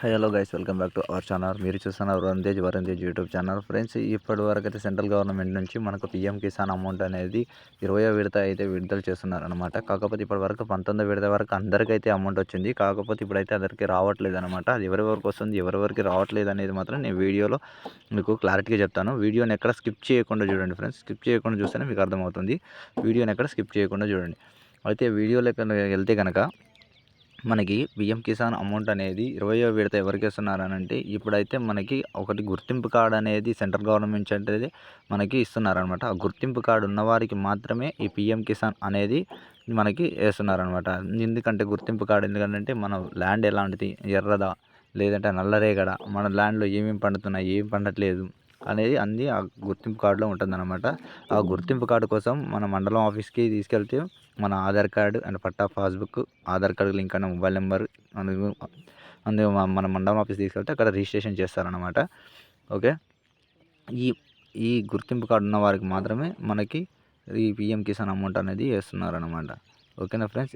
Hello guys, welcome back to our channel. మీరు చూస్తున్నారు Varun Tej YouTube channel. Friends, ఇప్పటి వరకు అయితే సెంట్రల్ గవర్నమెంట్ నుంచి మనకు పీఎం కిసాన్ అమౌంట్ అనేది 20వ విడత అయితే విడుదల చేస్తున్నారనమాట. కాకపోతే ఇప్పటి వరకు 19వ విడత వరకు అందరికైతే అమౌంట్ వచ్చింది. కాకపోతే ఇప్పుడైతే అందరికీ రావట్లేదు అనమాట. అది ఎవరెవరికి వస్తుంది, ఎవరెవరికి రావట్లేదు అనేది మాత్రం నేను వీడియోలో మీకు క్లారిటీగా చెప్తాను. వీడియోని ఎక్కడ స్కిప్ చేయకుండా చూడండి ఫ్రెండ్స్. స్కిప్ చేయకుండా చూస్తేనే మీకు అర్థమవుతుంది. వీడియోని ఎక్కడ స్కిప్ చేయకుండా చూడండి. అయితే వీడియోలోకి వెళ్తే కనుక మనకి పీఎం కిసాన్ అమౌంట్ అనేది 20వ విడత ఎవరికి ఇస్తున్నారనంటే, ఇప్పుడైతే మనకి ఒకటి గుర్తింపు కార్డు అనేది సెంట్రల్ గవర్నమెంట్ అనేది మనకి ఇస్తున్నారనమాట. ఆ గుర్తింపు కార్డు ఉన్నవారికి మాత్రమే ఈ పీఎం కిసాన్ అనేది మనకి వేస్తున్నారనమాట. ఎందుకంటే గుర్తింపు కార్డు ఎందుకంటే మన ల్యాండ్ ఎలాంటిది, ఎర్రదా లేదంటే నల్లరేగడా, మన ల్యాండ్లో ఏమేమి పండుతున్నాయి, ఏం పండట్లేదు అనేది అన్నీ ఆ గుర్తింపు కార్డులో ఉంటుందన్నమాట. ఆ గుర్తింపు కార్డు కోసం మన మండలం ఆఫీస్కి తీసుకెళ్తే మన Aadhaar card and patta passbook, Aadhaar card link అయిన మొబైల్ నెంబర్ అందు మన మండలం ఆఫీస్ తీసుకెళ్తే అక్కడ రిజిస్ట్రేషన్ చేస్తారనమాట. ఓకే, ఈ ఈ గుర్తింపు కార్డు ఉన్న వారికి మాత్రమే మనకి ఈ పీఎం కిసాన్ అమౌంట్ అనేది వేస్తున్నారనమాట. ఓకేనా ఫ్రెండ్స్,